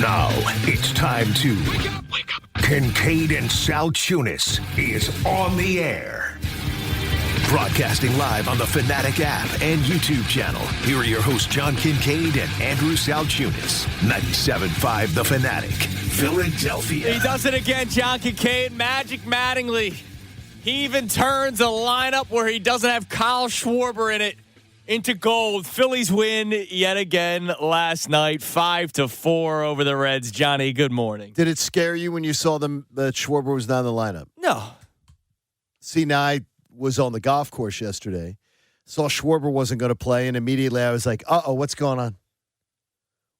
Now it's time to wake up. Kincaid and Sal Tunis is on the air. Broadcasting live on the Fanatic app and YouTube channel. Here are your hosts, John Kincaid and Andrew Sal Tunis. 97.5 The Fanatic, Philadelphia. He does it again, John Kincaid. Magic Mattingly. He even turns a lineup where he doesn't have Kyle Schwarber in it into gold. Phillies win yet again last night, 5-4 over the Reds. Johnny, good morning. Did it scare you when you saw them that Schwarber was not in the lineup? No. See, now I was on the golf course yesterday, saw Schwarber wasn't going to play, and immediately I was like, uh-oh, what's going on?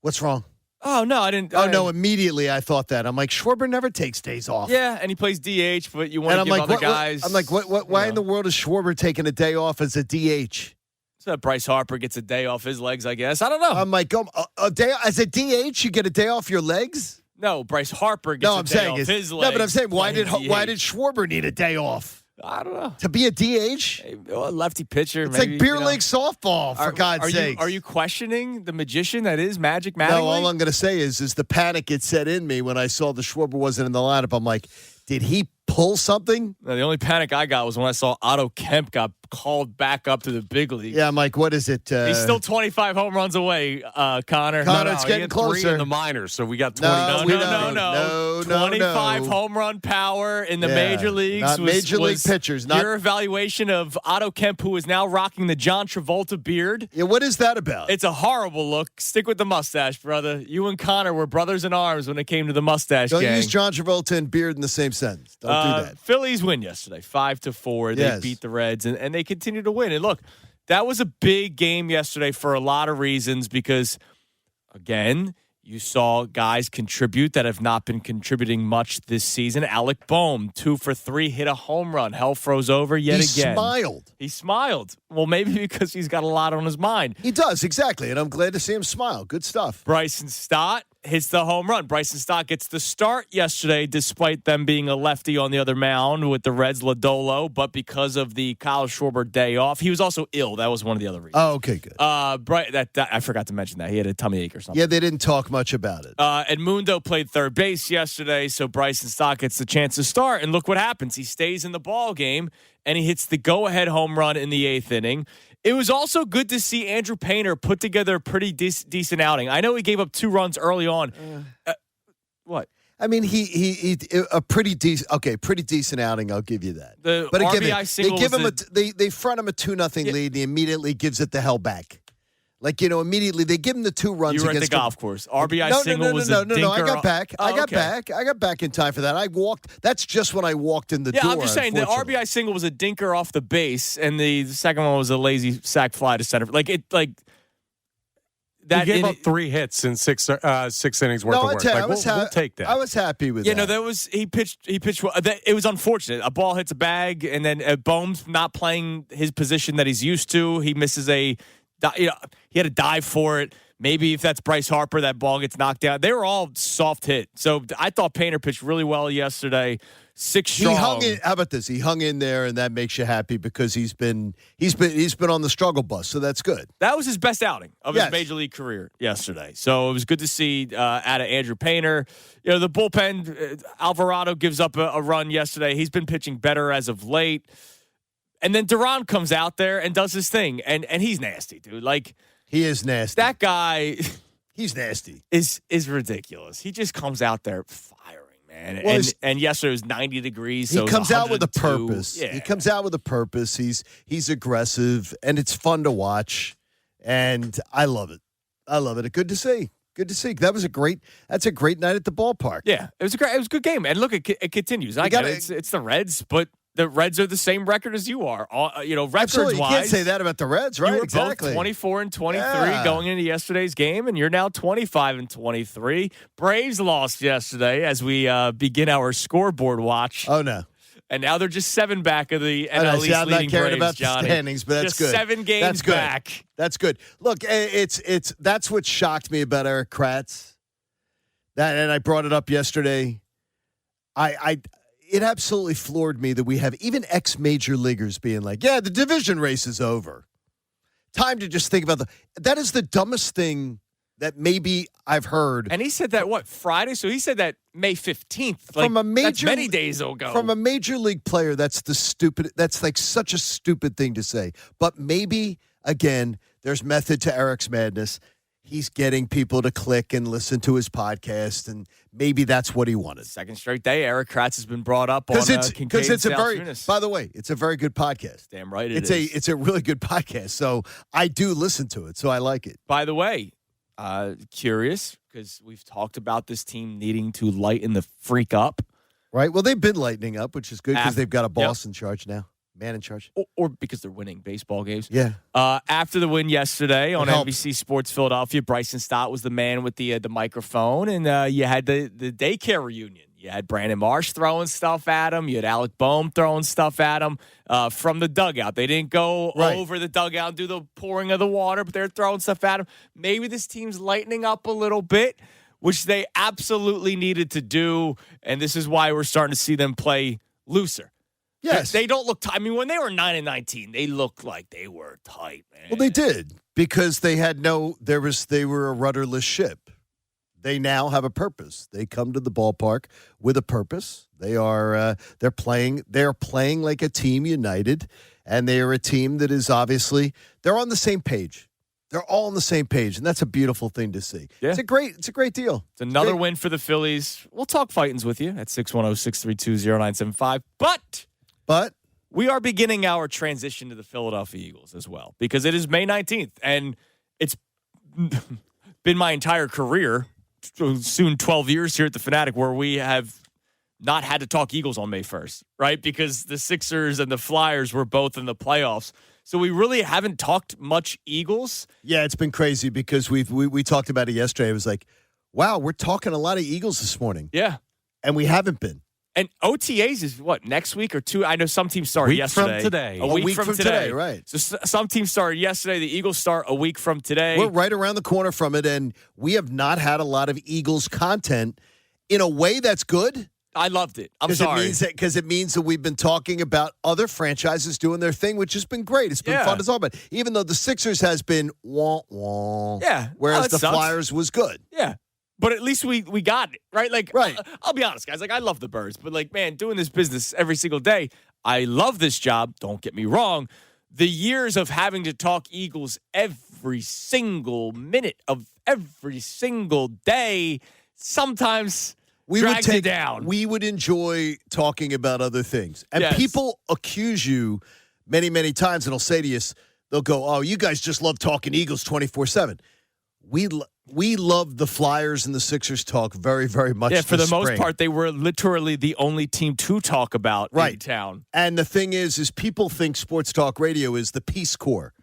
What's wrong? Oh, no, I didn't. No, immediately I thought that. I'm like, Schwarber never takes days off. Yeah, and he plays DH, but you want to give other guys. I'm like, why in the world is Schwarber taking a day off as a DH? So Bryce Harper gets a day off his legs, I guess. I don't know. I'm like, a day as a DH, you get a day off your legs? No, Bryce Harper gets a day off his legs. No, but I'm saying, why did Schwarber need a day off? I don't know. To be a DH? Lefty pitcher. It's maybe, like beer league softball, for God's sake. Are you questioning the magician that is Magic Mattingly? No, all I'm going to say is the panic it set in me when I saw the Schwarber wasn't in the lineup. I'm like, did he pull something? No, the only panic I got was when I saw Otto Kemp got called back up to the big league. Yeah, I'm like, what is it? He's still 25 home runs away, Connor. It's getting closer. 3 in the minors, so we got 20. No. 25 home run power in the major leagues. Not major league pitchers. Your evaluation of Otto Kemp, who is now rocking the John Travolta beard. Yeah, what is that about? It's a horrible look. Stick with the mustache, brother. You and Connor were brothers in arms when it came to the mustache Don't gang. use John Travolta and beard in the same sentence. Don't do that. Phillies win yesterday, 5-4. They beat the Reds, and they continue to win. And look, that was a big game yesterday for a lot of reasons because, again, you saw guys contribute that have not been contributing much this season. Alec Boehm, 2 for 3, hit a home run. Hell froze over again. He smiled. Well, maybe because he's got a lot on his mind. He does, exactly, and I'm glad to see him smile. Good stuff. Bryson Stott hits the home run. Bryson Stott gets the start yesterday despite them being a lefty on the other mound with the Reds, Lodolo, but because of the Kyle Schwarber day off. He was also ill. That was one of the other reasons. Oh, okay, good. I forgot to mention that. He had a tummy ache or something. Yeah, they didn't talk much about it. Edmundo played third base yesterday, so Bryson Stott gets the chance to start, and look what happens. He stays in the ball game, and he hits the go-ahead home run in the 8th inning. It was also good to see Andrew Painter put together a pretty decent outing. I know he gave up 2 runs early on. What? I mean, he a pretty decent outing. I'll give you that. But RBI single they front him a 2-0 lead, and he immediately gives it the hell back. Like, immediately they give him the 2 runs. You were against at the golf course. RBI single was a dinker. No. I got back. Oh, I got back in time for that. I walked. That's just when I walked in the door. Yeah, I'm just saying the RBI single was a dinker off the base, and the second one was a lazy sac fly to center. That he gave up 3 hits in 6 innings worth of work. We'll take that. I was happy with that. Yeah, no, he pitched well. It was unfortunate. A ball hits a bag, and then Boehm's not playing his position that he's used to. He misses he had to dive for it. Maybe if that's Bryce Harper, that ball gets knocked down. They were all soft hit. So I thought Painter pitched really well yesterday. 6 strong. He hung in. How about this? He hung in there, and that makes you happy because he's been on the struggle bus. So that's good. That was his best outing of his major league career yesterday. So it was good to see out of Andrew Painter. The bullpen. Alvarado gives up a run yesterday. He's been pitching better as of late. And then Duran comes out there and does his thing, and he's nasty, dude. Like, he is nasty. That guy, he's nasty. Is ridiculous. He just comes out there firing, man. And yesterday was 90 degrees. So he comes out with a purpose. Yeah. He comes out with a purpose. He's aggressive, and it's fun to watch. And I love it. Good to see. That's a great night at the ballpark. Yeah, it was a good game. And look, it continues. It's the Reds, but the Reds are the same record as you are. Records-wise. You can't say that about the Reds, right? You were exactly. both 24-23 going into yesterday's game, and you're now 25-23. Braves lost yesterday as we begin our scoreboard watch. Oh, no. And now they're just 7 back of the NL East leading Braves, I'm not caring about Johnny. the standings, but that's just good. 7 games that's good. back. That's good. Look, that's what shocked me about Eric Kratz. And I brought it up yesterday. It absolutely floored me that we have even ex-major leaguers being like, yeah, the division race is over. Time to just think about that is the dumbest thing that maybe I've heard. And he said that, Friday? So he said that May 15th. Like, from a major, that's many days ago. From a major league player, that's like such a stupid thing to say. But maybe, again, there's method to Eric's madness. He's getting people to click and listen to his podcast, and maybe that's what he wanted. Second straight day, Eric Kratz has been brought up on because it's a by the way, it's a very good podcast. Damn right it's a really good podcast. So I do listen to it, so I like it. By the way, curious because we've talked about this team needing to lighten the freak up. Right. Well, they've been lightening up, which is good because they've got a boss in charge now. Man in charge. Or because they're winning baseball games. Yeah. After the win yesterday on NBC Sports Philadelphia, Bryson Stott was the man with the microphone, and you had the daycare reunion. You had Brandon Marsh throwing stuff at him. You had Alec Boehm throwing stuff at him from the dugout. They didn't go over the dugout and do the pouring of the water, but they're throwing stuff at him. Maybe this team's lightening up a little bit, which they absolutely needed to do, and this is why we're starting to see them play looser. Yes. They don't look tight. I mean, when they were 9-19, they looked like they were tight, man. Well, they did because they were a rudderless ship. They now have a purpose. They come to the ballpark with a purpose. They're playing like a team united, and they are a team that is obviously they're on the same page. They're all on the same page, and that's a beautiful thing to see. Yeah. It's a great deal. It's another win for the Phillies. We'll talk Fightins with you at 610-632-0975. But we are beginning our transition to the Philadelphia Eagles as well because it is May 19th, and it's been my entire career, soon 12 years here at the Fanatic, where we have not had to talk Eagles on May 1st, right? Because the Sixers and the Flyers were both in the playoffs. So we really haven't talked much Eagles. Yeah, it's been crazy because we talked about it yesterday. It was like, wow, we're talking a lot of Eagles this morning. Yeah. And we haven't been. And OTAs is what, next week or two? I know some teams started yesterday. From today. A week from today, right. So some teams started yesterday. The Eagles start a week from today. We're right around the corner from it, and we have not had a lot of Eagles content. In a way, that's good. I loved it. I'm sorry. Because it means that we've been talking about other franchises doing their thing, which has been great. It's been fun to talk about. Even though the Sixers has been wah-wah. Yeah. Whereas the Flyers was good. Yeah. But at least we got it, right? Like, right. I'll be honest, guys. Like, I love the Birds. But, like, man, doing this business every single day, I love this job. Don't get me wrong. The years of having to talk Eagles every single minute of every single day sometimes drags you down. We would enjoy talking about other things. And people accuse you many, many times, and they'll say to you, they'll go, oh, you guys just love talking Eagles 24/7. We love the Flyers and the Sixers talk very, very much. Yeah, for the most part, they were literally the only team to talk about in town. And the thing is people think sports talk radio is the Peace Corps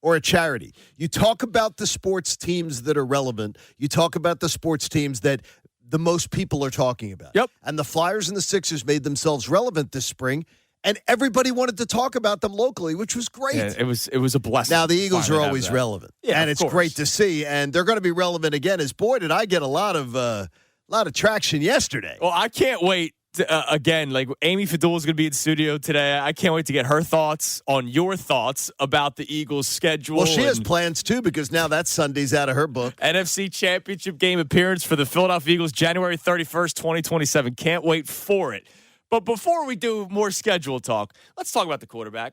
or a charity. You talk about the sports teams that are relevant. You talk about the sports teams that the most people are talking about. Yep. And the Flyers and the Sixers made themselves relevant this spring. And everybody wanted to talk about them locally, which was great. Yeah, it was a blessing. Now, the Eagles are always relevant. Yeah, and it's great to see. And they're going to be relevant again. As boy, did I get a lot of traction yesterday. Well, I can't wait. Again, like Amy Fadul is going to be in studio today. I can't wait to get her thoughts on your thoughts about the Eagles' schedule. Well, she has plans, too, because now that Sunday's out of her book. NFC Championship game appearance for the Philadelphia Eagles, January 31st, 2027. Can't wait for it. But before we do more schedule talk, let's talk about the quarterback.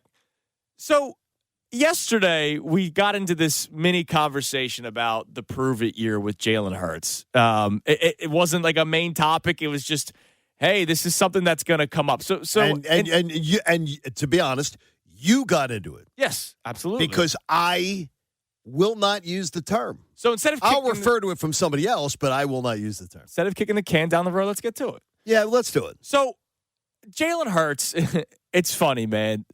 So yesterday, we got into this mini conversation about the prove it year with Jalen Hurts. It wasn't like a main topic. It was just, hey, this is something that's going to come up. So and to be honest, you got into it. Yes, absolutely. Because I will not use the term. So instead of I'll refer to it from somebody else, but I will not use the term. Instead of kicking the can down the road, let's get to it. Yeah, let's do it. So Jalen Hurts, it's funny, man.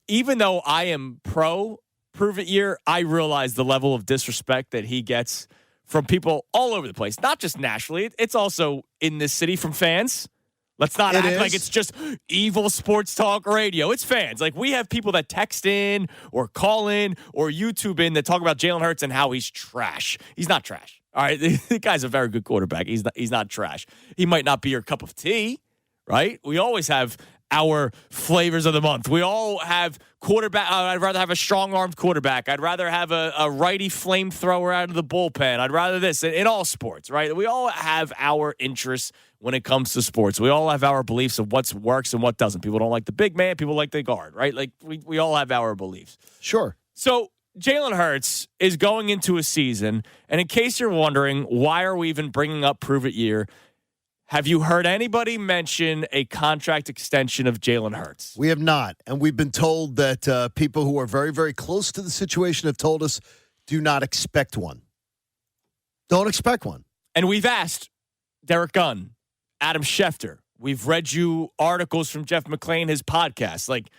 Even though I am pro prove it year, I realize the level of disrespect that he gets from people all over the place, not just nationally. It's also in this city from fans. Let's not act like it's just evil sports talk radio. It's fans. Like, we have people that text in or call in or YouTube in that talk about Jalen Hurts and how he's trash. He's not trash. All right, the guy's a very good quarterback. He's not trash. He might not be your cup of tea. Right? We always have our flavors of the month. We all have quarterback. I'd rather have a strong-armed quarterback. I'd rather have a righty flamethrower out of the bullpen. I'd rather this in all sports, right? We all have our interests when it comes to sports. We all have our beliefs of what works and what doesn't. People don't like the big man. People like the guard, right? Like we all have our beliefs. Sure. So Jalen Hurts is going into a season, and in case you're wondering, why are we even bringing up Prove It Year? Have you heard anybody mention a contract extension of Jalen Hurts? We have not. And we've been told that people who are very, very close to the situation have told us do not expect one. Don't expect one. And we've asked Derek Gunn, Adam Schefter. We've read you articles from Jeff McClain, his podcast. Like,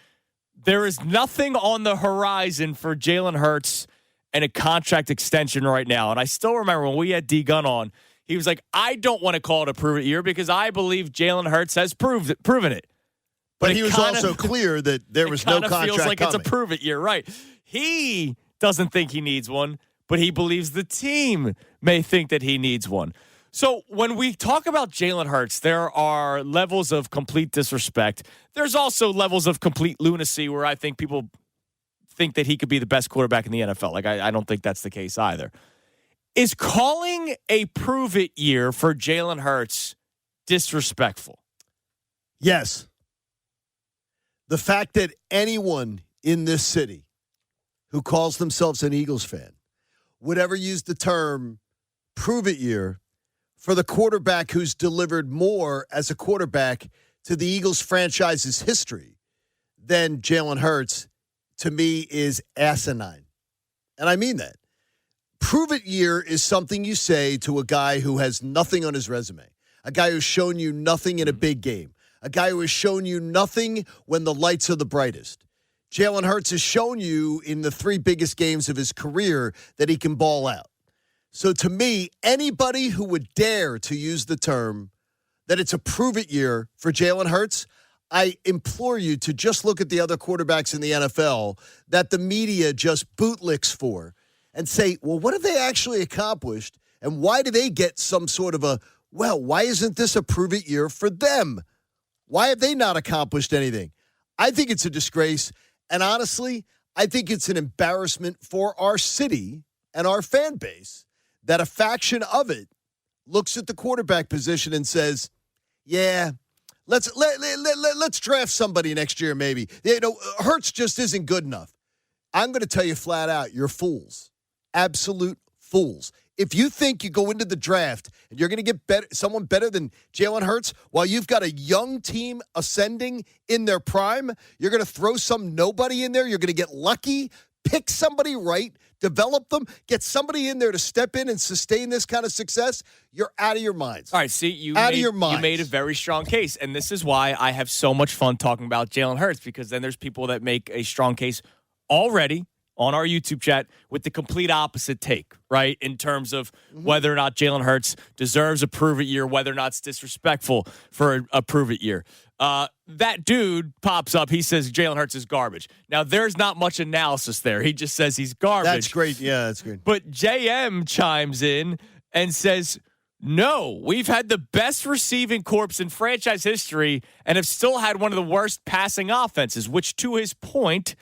there is nothing on the horizon for Jalen Hurts and a contract extension right now. And I still remember when we had D Gunn on, he was like, I don't want to call it a prove it year because I believe Jalen Hurts has proven it. But he was also clear that there was no contract feels like coming. It's a prove it year, right? He doesn't think he needs one, but he believes the team may think that he needs one. So when we talk about Jalen Hurts, there are levels of complete disrespect. There's also levels of complete lunacy where I think people think that he could be the best quarterback in the NFL. Like, I don't think that's the case either. Is calling a prove it year for Jalen Hurts disrespectful? Yes. The fact that anyone in this city who calls themselves an Eagles fan would ever use the term prove it year for the quarterback who's delivered more as a quarterback to the Eagles franchise's history than Jalen Hurts, to me, is asinine. And I mean that. Prove it year is something you say to a guy who has nothing on his resume, a guy who's shown you nothing in a big game, a guy who has shown you nothing when the lights are the brightest. Jalen Hurts has shown you in the 3 biggest games of his career that he can ball out. So to me, anybody who would dare to use the term that it's a prove it year for Jalen Hurts, I implore you to just look at the other quarterbacks in the NFL that the media just bootlicks for and say, well, what have they actually accomplished? And why do they get some sort of why isn't this a prove it year for them? Why have they not accomplished anything? I think it's a disgrace. And honestly, I think it's an embarrassment for our city and our fan base that a faction of it looks at the quarterback position and says, yeah, let's draft somebody next year maybe. Hurts just isn't good enough. I'm going to tell you flat out, you're fools. Absolute fools. If you think you go into the draft and you're going to get someone better than Jalen Hurts while you've got a young team ascending in their prime, you're going to throw some nobody in there, you're going to get lucky, pick somebody right, develop them, get somebody in there to step in and sustain this kind of success, you're out of your minds. All right, see, you made a very strong case, and this is why I have so much fun talking about Jalen Hurts, because then there's people that make a strong case already on our YouTube chat with the complete opposite take, right, in terms of whether or not Jalen Hurts deserves a prove-it year, whether or not it's disrespectful for a prove-it year. That dude pops up. He says Jalen Hurts is garbage. Now, there's not much analysis there. He just says he's garbage. That's great. Yeah, that's great. But JM chimes in and says, no, we've had the best receiving corps in franchise history and have still had one of the worst passing offenses, which, to his point,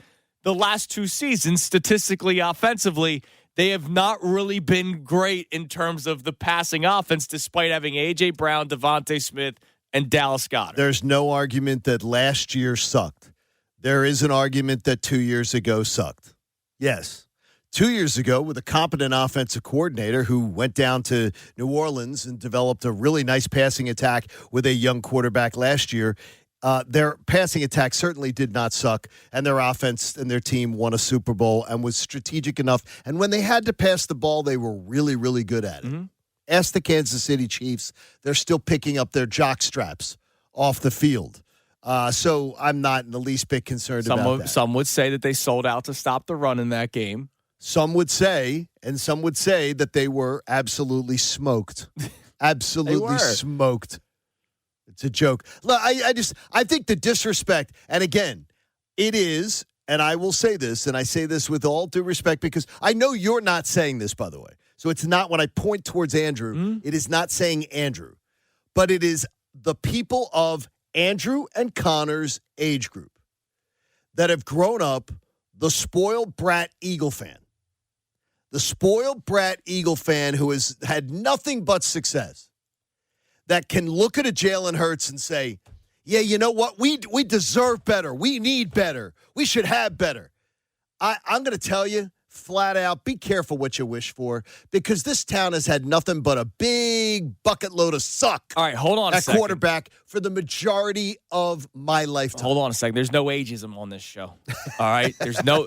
the last 2 seasons, statistically, offensively, they have not really been great in terms of the passing offense, despite having A.J. Brown, Devontae Smith, and Dallas Goedert. There's no argument that last year sucked. There is an argument that 2 years ago sucked. Yes. 2 years ago, with a competent offensive coordinator who went down to New Orleans and developed a really nice passing attack with a young quarterback last year, their passing attack certainly did not suck, and their offense and their team won a Super Bowl and was strategic enough. And when they had to pass the ball, they were really, really good at it. Mm-hmm. Ask the Kansas City Chiefs. They're still picking up their jock straps off the field. So I'm not in the least bit concerned about that. Some would say that they sold out to stop the run in that game. Some would say, and some would say that they were absolutely smoked. Absolutely smoked. It's a joke. Look, I think the disrespect, and again, it is, and I will say this, and I say this with all due respect, because I know you're not saying this, by the way. So it's not when I point towards Andrew, it is not saying Andrew, but it is the people of Andrew and Connor's age group that have grown up the spoiled brat Eagle fan. The spoiled brat Eagle fan who has had nothing but success, that can look at a Jalen Hurts and say, yeah, you know what? We deserve better. We need better. We should have better. I'm going to tell you flat out, be careful what you wish for, because this town has had nothing but a big bucket load of suck. All right, hold on a second. At quarterback for the majority of my lifetime. Hold on a second. There's no ageism on this show. All right? There's no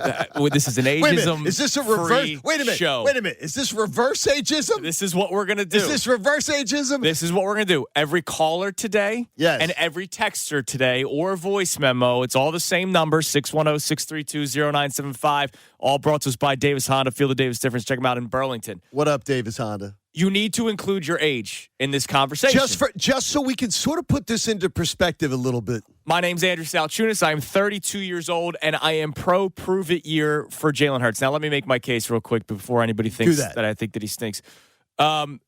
this is an ageism. Is this a reverse? Wait a minute. Show. Wait a minute. Is this reverse ageism? This is what we're going to do. Is this reverse ageism? This is what we're going to do. Every caller today and every texter today or voice memo, it's all the same number, 610-632-0975, all brought to us by Davis Honda. Feel the Davis difference. Check them out in Burlington. What up, Davis Honda? You need to include your age in this conversation. Just so we can sort of put this into perspective a little bit. My name's Andrew Salchunas. I'm 32 years old, and I am pro prove-it year for Jalen Hurts. Now, let me make my case real quick before anybody thinks that I think that he stinks. The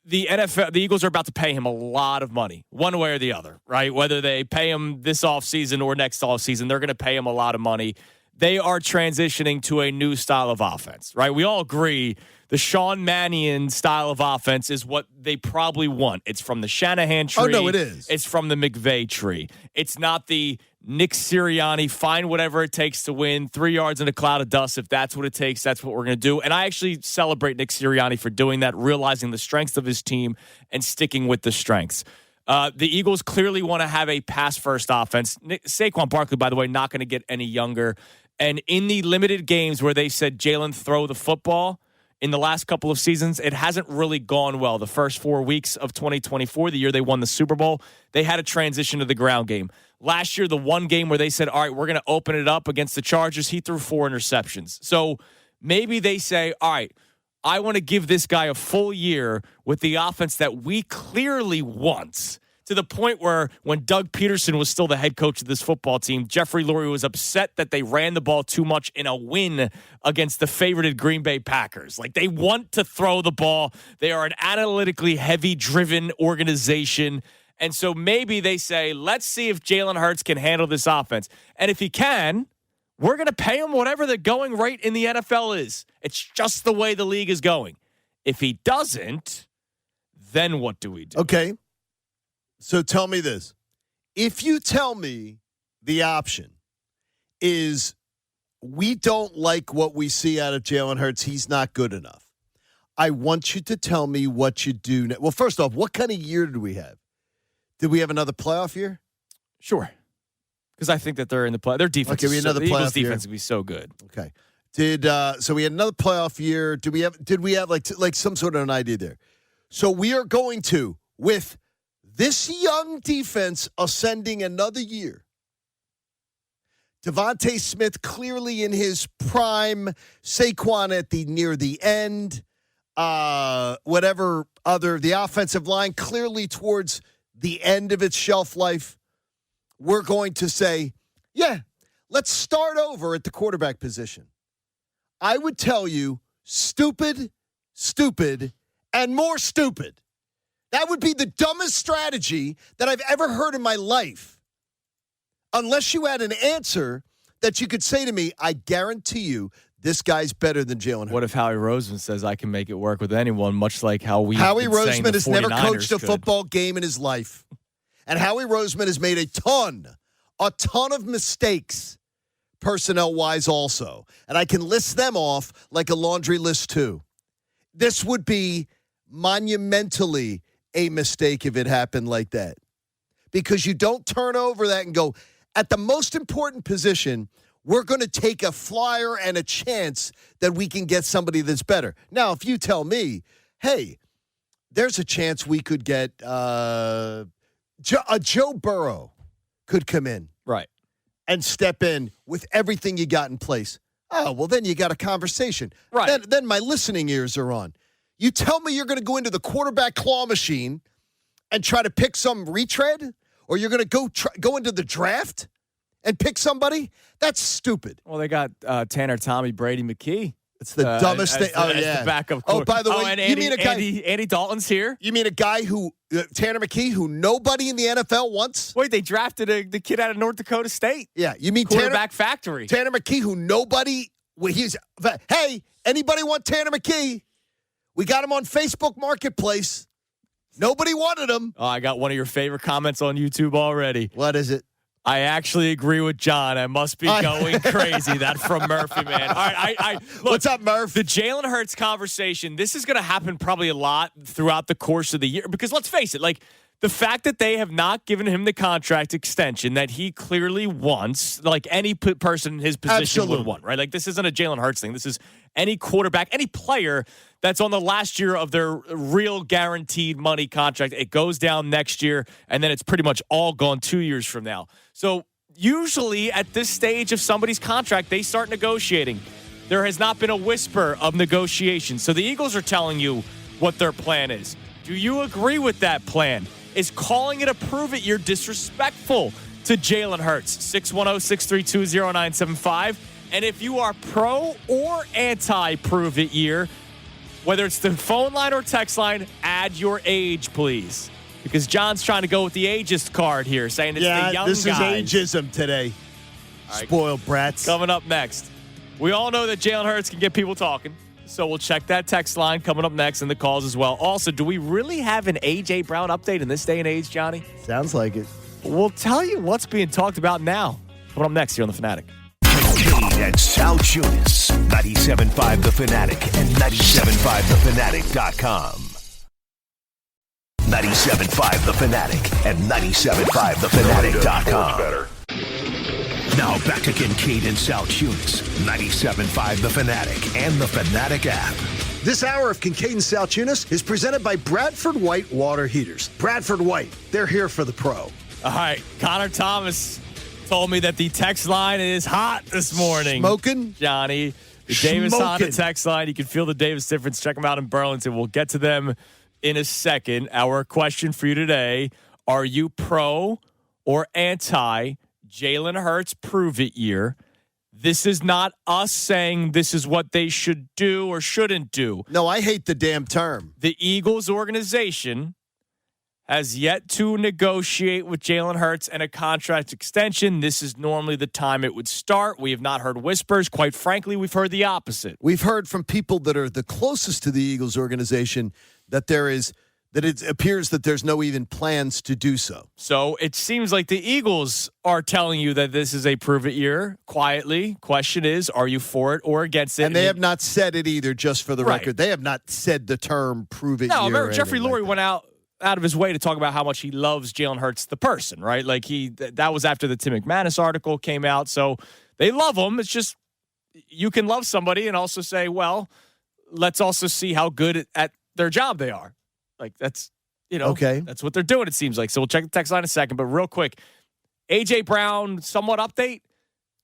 NFL, the Eagles are about to pay him a lot of money, one way or the other, right? Whether they pay him this offseason or next offseason, they're going to pay him a lot of money. They are transitioning to a new style of offense, right? We all agree the Sean Mannion style of offense is what they probably want. It's from the Shanahan tree. Oh, no, it is. It's from the McVay tree. It's not the Nick Sirianni, find whatever it takes to win, 3 yards in a cloud of dust. If that's what it takes, that's what we're going to do. And I actually celebrate Nick Sirianni for doing that, realizing the strengths of his team and sticking with the strengths. The Eagles clearly want to have a pass-first offense. Saquon Barkley, by the way, not going to get any younger. And in the limited games where they said Jalen throw the football in the last couple of seasons, it hasn't really gone well. The first 4 weeks of 2024, the year they won the Super Bowl, they had a transition to the ground game. Last year, the one game where they said, all right, we're going to open it up against the Chargers, he threw 4 interceptions. So maybe they say, all right, I want to give this guy a full year with the offense that we clearly want. To the point where when Doug Peterson was still the head coach of this football team, Jeffrey Lurie was upset that they ran the ball too much in a win against the favorited Green Bay Packers. Like, they want to throw the ball. They are an analytically heavy-driven organization. And so maybe they say, let's see if Jalen Hurts can handle this offense. And if he can, we're going to pay him whatever the going rate in the NFL is. It's just the way the league is going. If he doesn't, then what do we do? Okay. So tell me this. If you tell me the option is we don't like what we see out of Jalen Hurts, he's not good enough, I want you to tell me what you do. Well, first off, what kind of year did we have? Did we have another playoff year? Sure. Because I think that they're in the play. Their defense, okay, we had another the Eagles' playoff year. defense would be so good. Okay. So we had another playoff year. Did we have like some sort of an idea there? So we are going to, with this young defense ascending another year, Devontae Smith clearly in his prime, Saquon at near the end, whatever other, the offensive line clearly towards the end of its shelf life. We're going to say, yeah, let's start over at the quarterback position. I would tell you, stupid, and more stupid. That would be the dumbest strategy that I've ever heard in my life. Unless you had an answer that you could say to me, I guarantee you this guy's better than Jalen Hurts. What if Howie Roseman says I can make it work with anyone, much like how Howie Roseman has never coached a could. football game in his life. And Howie Roseman has made a ton of mistakes, personnel-wise also. And I can list them off like a laundry list too. This would be monumentally a mistake if it happened like that. Because you don't turn over that and go, at the most important position, we're going to take a flyer and a chance that we can get somebody that's better. Now, if you tell me, hey, there's a chance we could get a Joe Burrow could come in. Right. And step in with everything you got in place. Oh, well, then you got a conversation. Right. Then my listening ears are on. You tell me you're going to go into the quarterback claw machine and try to pick some retread? Or you're going to go into the draft and pick somebody? That's stupid. Well, they got Tanner Tommy Brady McKee. It's the dumbest thing. Oh, yeah. The backup by the way, and you mean a guy? Andy Dalton's here? You mean a guy who, Tanner McKee, who nobody in the NFL wants? Wait, they drafted the kid out of North Dakota State. Yeah, you mean quarterback factory. Tanner McKee, who nobody, hey, anybody want Tanner McKee? We got him on Facebook Marketplace. Nobody wanted him. Oh, I got one of your favorite comments on YouTube already. What is it? I actually agree with John. I must be going crazy. That from Murphy, man. All right, look, what's up, Murph? The Jalen Hurts conversation, this is going to happen probably a lot throughout the course of the year. Because let's face it, like the fact that they have not given him the contract extension that he clearly wants, like any person in his position would want, right? Like this isn't a Jalen Hurts thing. This is any quarterback, any player that's on the last year of their real guaranteed money contract. It goes down next year, and then it's pretty much all gone 2 years from now. So usually at this stage of somebody's contract, they start negotiating. There has not been a whisper of negotiation. So the Eagles are telling you what their plan is. Do you agree with that plan? Is calling it a prove-it year disrespectful to Jalen Hurts? 610-632-0975. And if you are pro or anti-prove-it year, whether it's the phone line or text line, add your age, please. Because John's trying to go with the ageist card here, saying it's the young guys. Yeah, this is ageism today. Right. Spoiled brats. Coming up next. We all know that Jalen Hurts can get people talking, so we'll check that text line coming up next and the calls as well. Also, do we really have an A.J. Brown update in this day and age, Johnny? Sounds like it. We'll tell you what's being talked about now. Coming up next here on The Fanatic. Kincaid and Sal Chunas, 97.5 The Fanatic and 97.5thefanatic.com. 97.5 The Fanatic and 97.5thefanatic.com. Now back to Kincaid and Sal Chunas, 97.5 The Fanatic and the Fanatic app. This hour of Kincaid and Sal Chunas is presented by Bradford White Water Heaters. Bradford White, they're here for the pro. All right, Connor Thomas told me that the text line is hot this morning. Smoking? Johnny. The Davis Honda text line. You can feel the Davis difference. Check them out in Burlington. We'll get to them in a second. Our question for you today, are you pro or anti Jalen Hurts prove-it year? This is not us saying this is what they should do or shouldn't do. No, I hate the damn term. The Eagles organization has yet to negotiate with Jalen Hurts and a contract extension. This is normally the time it would start. We have not heard whispers. Quite frankly, we've heard the opposite. We've heard from people that are the closest to the Eagles organization that it appears that there's no even plans to do so. So it seems like the Eagles are telling you that this is a prove-it year quietly. Question is, are you for it or against it? And they have not said it either, just for the record. They have not said the term prove-it year. No, remember Jeffrey Lurie went out of his way to talk about how much he loves Jalen Hurts, the person, right? Like that was after the Tim McManus article came out. So they love him. It's just you can love somebody and also say, well, let's also see how good at their job they are. Like that's, okay. That's what they're doing, it seems like. So we'll check the text line in a second. But real quick, A.J. Brown somewhat update.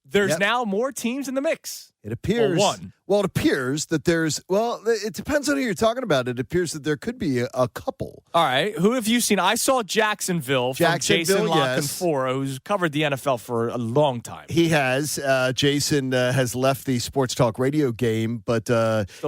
There's now more teams in the mix. It appears. Well, it appears that it depends on who you're talking about. It appears that there could be a couple. All right. Who have you seen? I saw Jacksonville from Jason LaConfora, who's covered the NFL for a long time. He has. Jason has left the Sports Talk radio game, but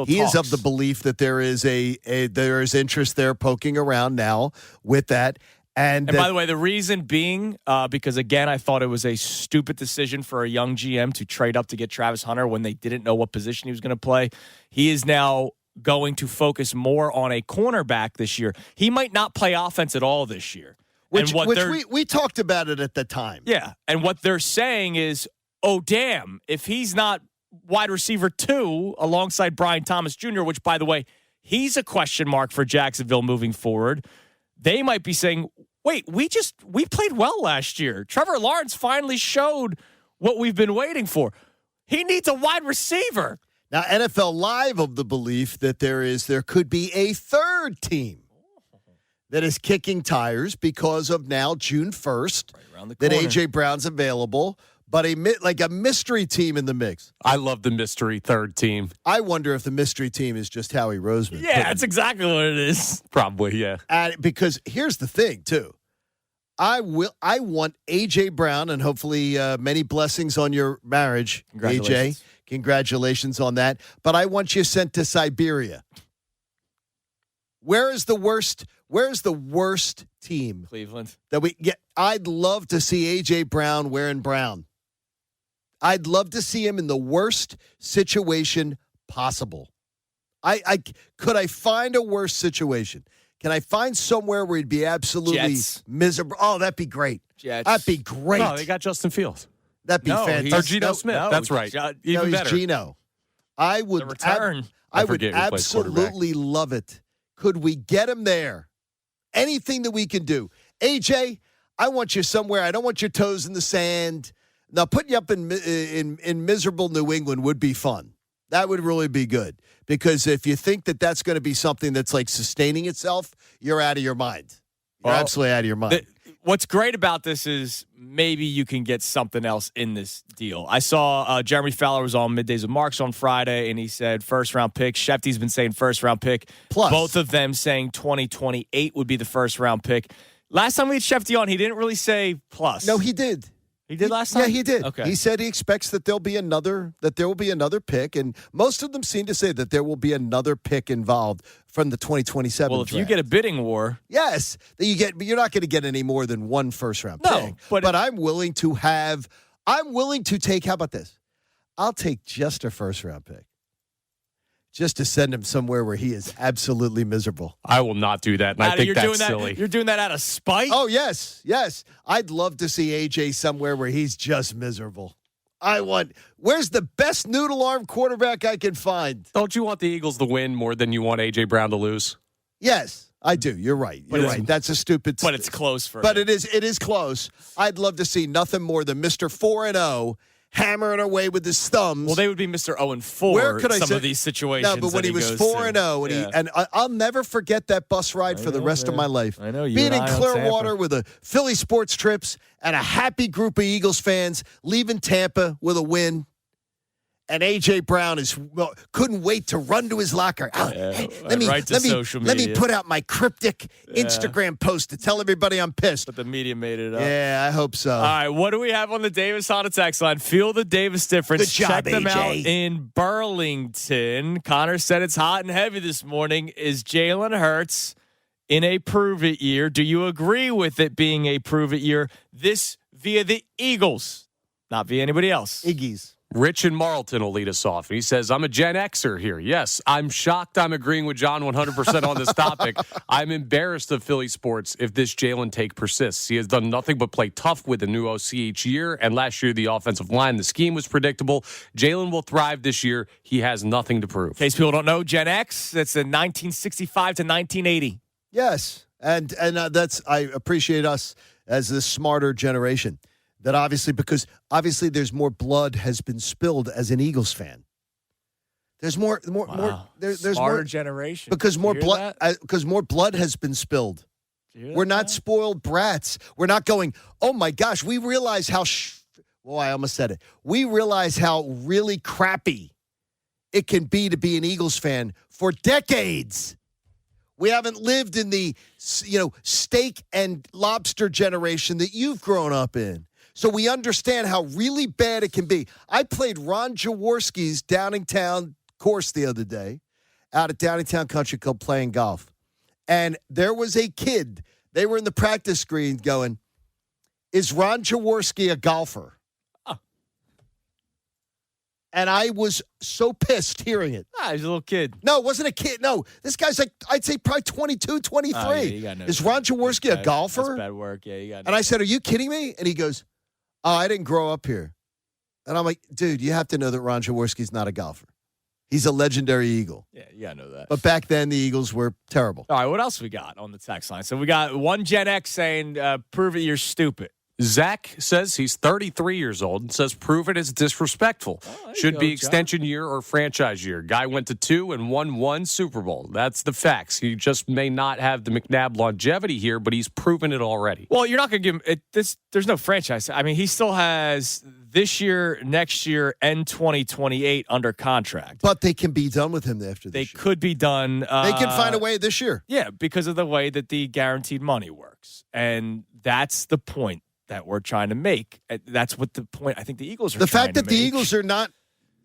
he is of the belief that there is there is interest there poking around now with that. And by the way, the reason being, because, again, I thought it was a stupid decision for a young GM to trade up to get Travis Hunter when they didn't know what position he was going to play. He is now going to focus more on a cornerback this year. He might not play offense at all this year. Which we talked about it at the time. Yeah, and what they're saying is, oh, damn, if he's not wide receiver 2 alongside Brian Thomas Jr., which, by the way, he's a question mark for Jacksonville moving forward, they might be saying, wait, we played well last year. Trevor Lawrence finally showed what we've been waiting for. He needs a wide receiver. Now, NFL Live of the belief that there could be a third team that is kicking tires because of now June 1st that A.J. Brown's available. But a mystery team in the mix. I love the mystery third team. I wonder if the mystery team is just Howie Roseman. Yeah, that's exactly what it is. Probably, yeah. Because here's the thing, too. I want A.J. Brown, and hopefully many blessings on your marriage, A.J. Congratulations on that. But I want you sent to Siberia. Where is the worst team? Cleveland. That we get. I'd love to see A.J. Brown wearing brown. I'd love to see him in the worst situation possible. Could I find a worse situation? Can I find somewhere where he'd be absolutely miserable? Oh, that'd be great. Jets. That'd be great. No, they got Justin Fields. That'd be fantastic. Or Geno Smith. That's right. Even he's better. Geno. I would return. I would absolutely love it. Could we get him there? Anything that we can do. AJ, I want you somewhere. I don't want your toes in the sand. Now, putting you up in miserable New England would be fun. That would really be good. Because if you think that that's going to be something that's like sustaining itself, you're out of your mind. You're absolutely out of your mind. What's great about this is maybe you can get something else in this deal. I saw Jeremy Fowler was on Middays with Marks on Friday, and he said first-round pick. Shefty's been saying first-round pick. Plus. Both of them saying 2028 would be the first-round pick. Last time we had Shefty on, he didn't really say plus. No, he did. He did last time? Yeah, he did. Okay. He said he expects that there will be another pick, and most of them seem to say that there will be another pick involved from the 2027 Well, if draft. you get a bidding war. Yes, that you're not going to get any more than one first-round pick. But I'm willing to take, how about this? I'll take just a first-round pick. Just to send him somewhere where he is absolutely miserable. I will not do that, and I think that's silly. You're doing that out of spite? Oh, yes. I'd love to see AJ somewhere where he's just miserable. Where's the best noodle arm quarterback I can find? Don't you want the Eagles to win more than you want A.J. Brown to lose? Yes, I do. You're right. You're right. That's a stupid. But it's close for But him. it is close. I'd love to see nothing more than Mr. 4-0 hammering away with his thumbs. Well, they would be Mr. 0-4. Where could I some say, of these situations? No, but when he was 4-0, and I'll never forget that bus ride for the rest of my life. I know you. Being in and Clearwater with a Philly sports trips and a happy group of Eagles fans leaving Tampa with a win. And A.J. Brown couldn't wait to run to his locker. Let me put out my cryptic Instagram post to tell everybody I'm pissed. But the media made it up. Yeah, I hope so. All right, what do we have on the Davis Honda text line? Feel the Davis difference. Good job, Check them AJ. out in Burlington. Connor said it's hot and heavy this morning. Is Jalen Hurts in a prove-it year? Do you agree with it being a prove-it year? This via the Eagles, not via anybody else. Iggy's. Rich in Marlton will lead us off. He says, I'm a Gen Xer here. Yes, I'm shocked I'm agreeing with John 100% on this topic. I'm embarrassed of Philly sports if this Jalen take persists. He has done nothing but play tough with a new OC each year, and last year the offensive line, the scheme was predictable. Jalen will thrive this year. He has nothing to prove. In case people don't know, Gen X, that's in 1965 to 1980. Yes, and that's, I appreciate us as the smarter generation. That because there's more blood has been spilled as an Eagles fan. There's more. There's smarter more generation because more blood has been spilled. We're not spoiled brats. We're not going, oh my gosh, we realize how. I almost said it. We realize how really crappy it can be to be an Eagles fan for decades. We haven't lived in the steak and lobster generation that you've grown up in. So we understand how really bad it can be. I played Ron Jaworski's Downingtown course the other day out at Downingtown Country Club playing golf. And there was a kid. They were in the practice green going, is Ron Jaworski a golfer? Oh. And I was so pissed hearing it. He's a little kid. No, it wasn't a kid. No, this guy's like, I'd say probably 22, 23. Is Ron Jaworski a golfer? That's bad work. Yeah, you got And I said, are you kidding me? And he goes, oh, I didn't grow up here. And I'm like, dude, you have to know that Ron Jaworski's not a golfer. He's a legendary Eagle. Yeah, you got to know that. But back then, the Eagles were terrible. All right, what else we got on the text line? So we got one Gen X saying, prove it, you're stupid. Zach says he's 33 years old and says prove it is disrespectful. Should be extension year or franchise year. Guy went to 2 and won 1 Super Bowl. That's the facts. He just may not have the McNabb longevity here, but he's proven it already. Well, you're not going to give him this. There's no franchise. I mean, he still has this year, next year, and 2028 under contract. But they can be done with him after this year. They could be done. They can find a way this year. Yeah, because of the way that the guaranteed money works. And that's the point that we're trying to make. That's what the point I think the Eagles are trying to make. The fact that the Eagles are not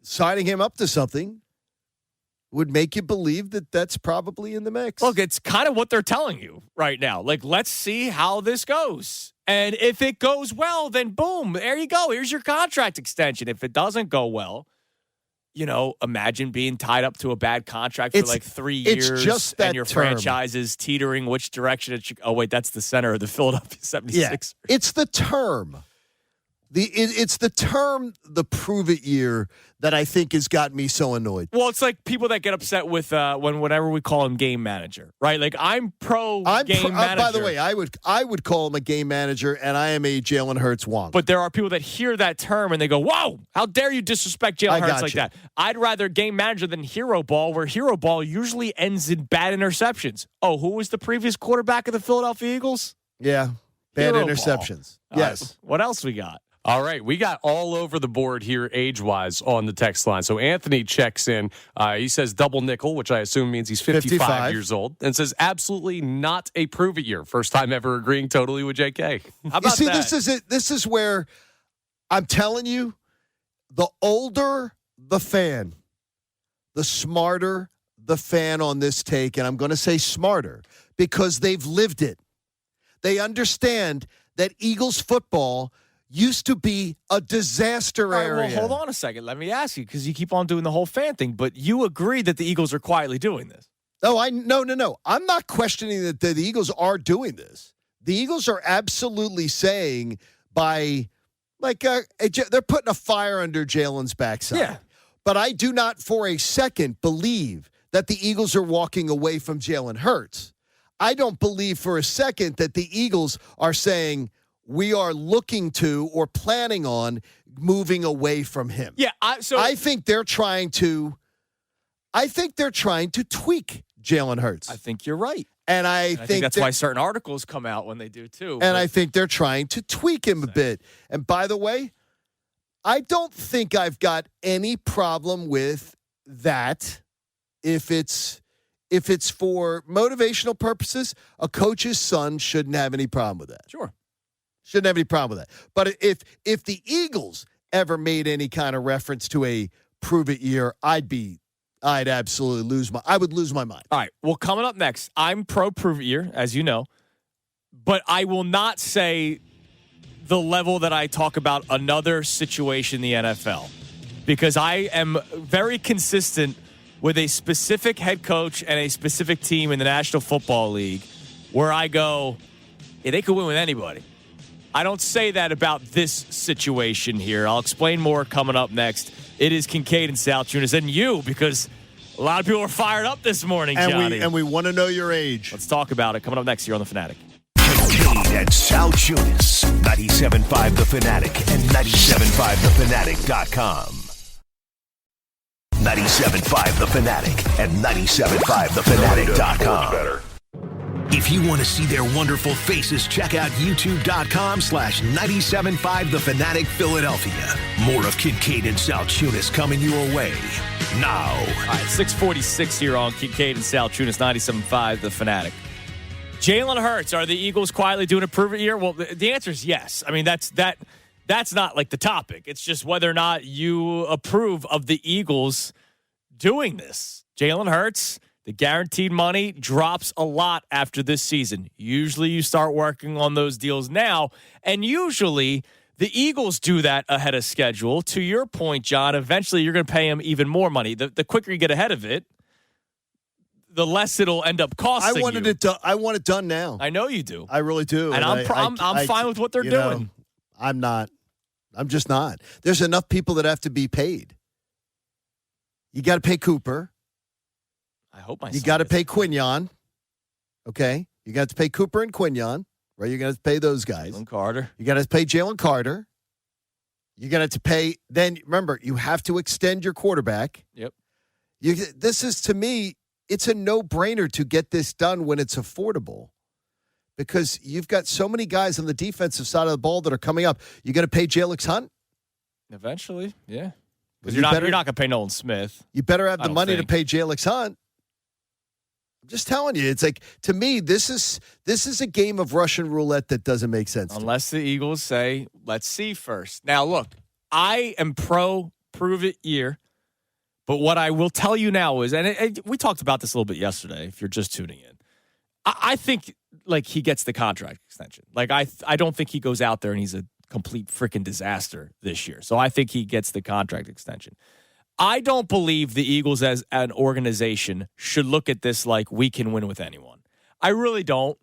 signing him up to something would make you believe that that's probably in the mix. Look, it's kind of what they're telling you right now. Like, let's see how this goes. And if it goes well, then boom, there you go. Here's your contract extension. If it doesn't go well, imagine being tied up to a bad contract for like 3 years. It's just that and your term. franchise is teetering which direction. Oh, wait, that's the center of the Philadelphia 76ers. Yeah, it's the term. It's the term, the prove it year, that I think has got me so annoyed. Well, it's like people that get upset with whenever we call him game manager, right? Like I'm game manager. By the way, I would call him a game manager, and I am a Jalen Hurts wonk. But there are people that hear that term and they go, "Whoa, how dare you disrespect Jalen Hurts like that?" I'd rather game manager than hero ball, where hero ball usually ends in bad interceptions. Oh, who was the previous quarterback of the Philadelphia Eagles? Yeah, bad Hero interceptions. Ball. Yes. What else we got? All right, we got all over the board here age-wise on the text line. So Anthony checks in. He says double nickel, which I assume means he's 55 years old, and says absolutely not a prove-it year. First time ever agreeing totally with JK. How about that? This is it. This is where I'm telling you, the older the fan, the smarter the fan on this take, and I'm going to say smarter because they've lived it. They understand that Eagles football used to be a disaster area. Well, hold on a second. Let me ask you, because you keep on doing the whole fan thing, but you agree that the Eagles are quietly doing this. No. I'm not questioning that the Eagles are doing this. The Eagles are absolutely saying they're putting a fire under Jalen's backside. Yeah. But I do not for a second believe that the Eagles are walking away from Jalen Hurts. I don't believe for a second that the Eagles are saying, we are looking to or planning on moving away from him. Yeah, I think they're trying to tweak Jalen Hurts. I think you're right. And I think that's why certain articles come out when they do too. And I think they're trying to tweak him a bit. And by the way, I don't think I've got any problem with that if it's for motivational purposes. A coach's son shouldn't have any problem with that. Sure. Shouldn't have any problem with that. But if the Eagles ever made any kind of reference to a prove it year, I'd absolutely lose my mind. All right. Well, coming up next, I'm pro prove it year, as you know, but I will not say the level that I talk about another situation in the NFL, because I am very consistent with a specific head coach and a specific team in the National Football League where I go, yeah, they could win with anybody. I don't say that about this situation here. I'll explain more coming up next. It is Kincaid and Salchunas, and you, because a lot of people are fired up this morning, Johnny. And we want to know your age. Let's talk about it coming up next here on The Fanatic. Kincaid and Salchunas, 97.5 The Fanatic and 97.5thefanatic.com. 97.5 The Fanatic and 97.5thefanatic.com. If you want to see their wonderful faces, check out youtube.com/975 The Fanatic Philadelphia. More of Kincaid and Salchunas coming your way now. All right, 6:46 here on Kincaid and Salchunas, 97.5 The Fanatic. Jalen Hurts, are the Eagles quietly doing a prove it year? Well, the answer is yes. I mean, that's not like the topic. It's just whether or not you approve of the Eagles doing this. Jalen Hurts, the guaranteed money drops a lot after this season. Usually you start working on those deals now, and usually the Eagles do that ahead of schedule. To your point, John, eventually you're going to pay him even more money. The quicker you get ahead of it, the less it'll end up costing you. I want it done now. I know you do. I really do. And I'm fine with what they're doing. I'm not. I'm just not. There's enough people that have to be paid. You got to pay Cooper. I hope you got to pay Quinyon. Okay? You got to pay Cooper and Quinyon, right? You're going to pay those guys. Jalen Carter. You got to pay Jalen Carter. You're going to pay. Then, remember, you have to extend your quarterback. Yep. This is, to me, it's a no-brainer to get this done when it's affordable, because you've got so many guys on the defensive side of the ball that are coming up. You got to pay Jalix Hunt eventually, yeah. Because you're not going to pay Nolan Smith. You better have the money to pay Jalix Hunt. I'm just telling you, it's like, to me, this is a game of Russian roulette that doesn't make sense. Unless the Eagles say, let's see first. Now, look, I am pro prove it year. But what I will tell you now is, and we talked about this a little bit yesterday, if you're just tuning in, I think like he gets the contract extension. Like I don't think he goes out there and he's a complete freaking disaster this year. So I think he gets the contract extension. I don't believe the Eagles as an organization should look at this like we can win with anyone. I really don't.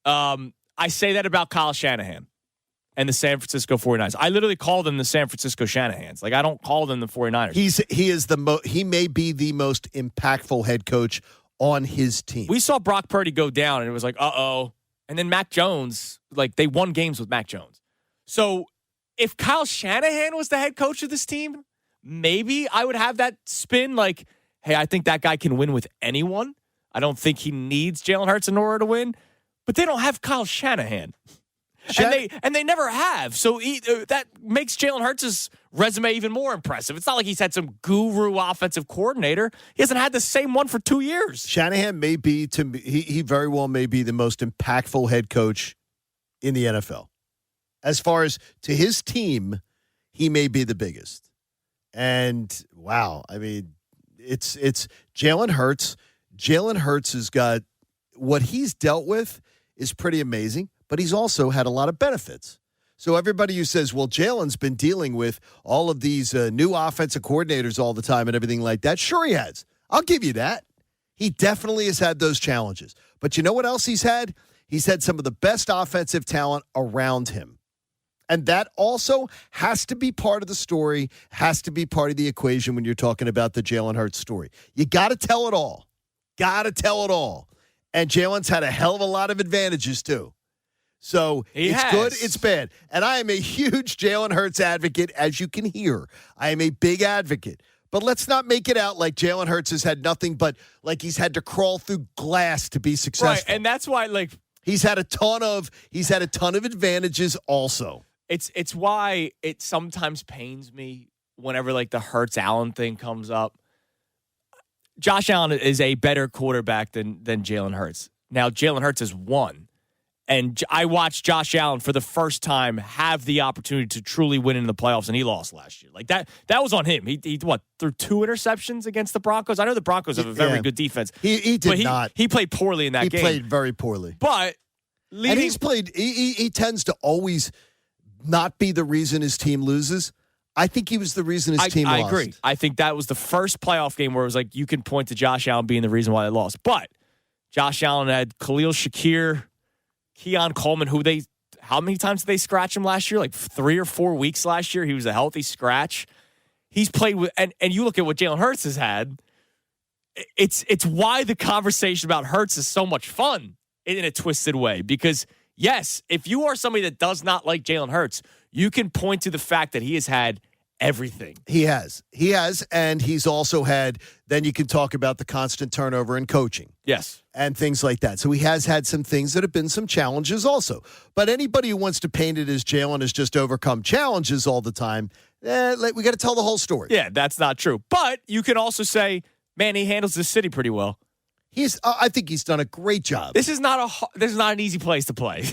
I say that about Kyle Shanahan and the San Francisco 49ers. I literally call them the San Francisco Shanahans. Like I don't call them the 49ers. He may be the most impactful head coach on his team. We saw Brock Purdy go down and it was like, uh-oh. And then Mac Jones, like they won games with Mac Jones. So if Kyle Shanahan was the head coach of this team, maybe I would have that spin like, hey, I think that guy can win with anyone. I don't think he needs Jalen Hurts in order to win. But they don't have Kyle Shanahan. And they never have. So that makes Jalen Hurts' resume even more impressive. It's not like he's had some guru offensive coordinator. He hasn't had the same one for 2 years. Shanahan may be, to me, he very well may be the most impactful head coach in the NFL. As far as to his team, he may be the biggest. And wow, I mean, it's Jalen Hurts. Jalen Hurts has got what he's dealt with is pretty amazing, but he's also had a lot of benefits. So everybody who says, well, Jalen's been dealing with all of these new offensive coordinators all the time and everything like that. Sure he has. I'll give you that. He definitely has had those challenges. But you know what else he's had? He's had some of the best offensive talent around him. And that also has to be part of the story, has to be part of the equation when you're talking about the Jalen Hurts story. You got to tell it all. Got to tell it all. And Jalen's had a hell of a lot of advantages, too. So it's good, it's bad. And I am a huge Jalen Hurts advocate, as you can hear. I am a big advocate. But let's not make it out like Jalen Hurts has had nothing but like he's had to crawl through glass to be successful. Right, and that's why like he's had a ton of advantages also. It's why it sometimes pains me whenever like the Hurts Allen thing comes up. Josh Allen is a better quarterback than Jalen Hurts. Now, Jalen Hurts has won. And I watched Josh Allen for the first time have the opportunity to truly win in the playoffs, and he lost last year. Like that was on him. He threw 2 interceptions against the Broncos? I know the Broncos have a very good defense. He did not. He played poorly in that game. He played very poorly. But and he's played. He tends to always not be the reason his team loses. I think he was the reason his team lost. I agree. I think that was the first playoff game where it was like you can point to Josh Allen being the reason why they lost. But Josh Allen had Khalil Shakir, Keon Coleman, how many times did they scratch him last year? Like 3 or 4 weeks last year. He was a healthy scratch. He's played with, and you look at what Jalen Hurts has had. It's why the conversation about Hurts is so much fun in a twisted way. Because yes, if you are somebody that does not like Jalen Hurts, you can point to the fact that he has had everything. He has, and he's also had, then you can talk about the constant turnover in coaching. Yes. And things like that. So he has had some things that have been some challenges also. But anybody who wants to paint it as Jalen has just overcome challenges all the time, we got to tell the whole story. Yeah, that's not true. But you can also say, man, he handles this city pretty well. I think he's done a great job. This is not an easy place to play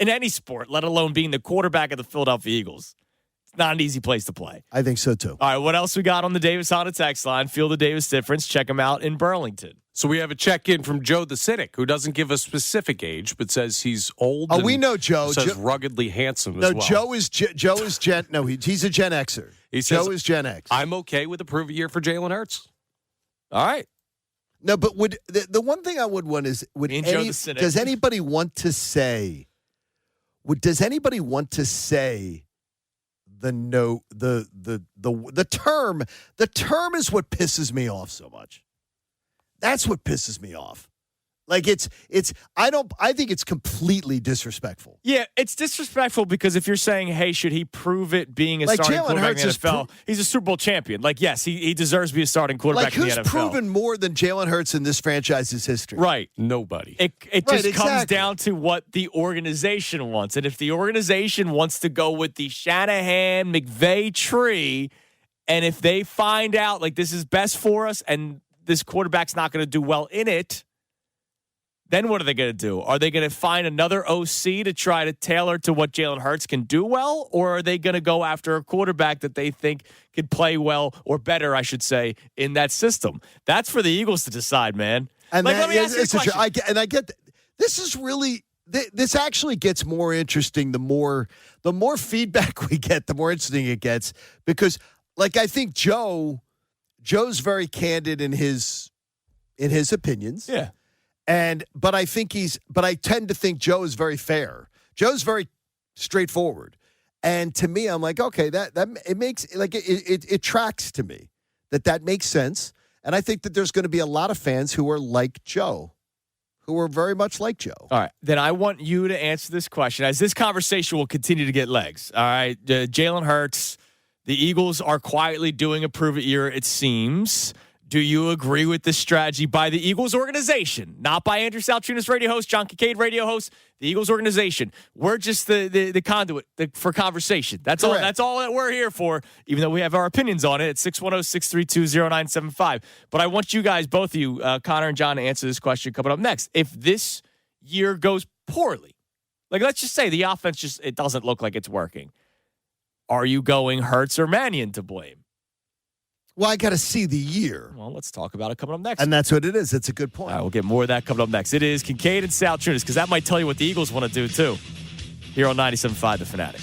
in any sport, let alone being the quarterback of the Philadelphia Eagles. It's not an easy place to play. I think so, too. All right, what else we got on the Davis Honda text line? Feel the Davis difference. Check him out in Burlington. So we have a check-in from Joe the Cynic, who doesn't give a specific age, but says he's old. Oh, we know Joe. Says ruggedly handsome as well. Joe is Gen. No, he's a Gen Xer. Joe is Gen X. I'm okay with a prove year for Jalen Hurts. All right. No, but would the one thing I would want is does anybody want to say? Does anybody want to say? The term is what pisses me off so much. That's what pisses me off. Like I think it's completely disrespectful. Yeah, it's disrespectful because if you're saying, hey, should he prove it being a starting quarterback in the NFL? He's a Super Bowl champion. Like, yes, he deserves to be a starting quarterback in the NFL. Who's proven more than Jalen Hurts in this franchise's history? Right. Nobody. It just comes down to what the organization wants. And if the organization wants to go with the Shanahan-McVay tree, and if they find out, like, this is best for us and this quarterback's not going to do well in it, Then what are they going to do? Are they going to find another OC to try to tailor to what Jalen Hurts can do well? Or are they going to go after a quarterback that they think could play well, or better, I should say, in that system? That's for the Eagles to decide, man. And let me ask you a question. I get this is really this actually gets more interesting the more feedback we get, the more interesting it gets, because like I think Joe's very candid in his opinions. Yeah. But I tend to think Joe is very fair. Joe's very straightforward. And to me, I'm like, okay, that it makes like it tracks to me that makes sense. And I think that there's going to be a lot of fans who are like Joe, who are very much like Joe. All right. Then I want you to answer this question as this conversation will continue to get legs. All right. Jalen Hurts, the Eagles are quietly doing a prove it year, it seems. Do you agree with this strategy by the Eagles organization? Not by Andrew Salchunas, radio host, John Kincaid, radio host, the Eagles organization. We're just the conduit for conversation. That's all. That's all that we're here for, even though we have our opinions on it at 610-632-0975. But I want you guys, both of you, Connor and John, to answer this question coming up next. If this year goes poorly, like let's just say the offense it doesn't look like it's working, are you going Hurts or Mannion to blame? Well, I got to see the year. Well, let's talk about it coming up next. And that's what it is. It's a good point. All right, we'll get more of that coming up next. It is Kincaid and Salchunas, because that might tell you what the Eagles want to do, too, here on 97.5 The Fanatic.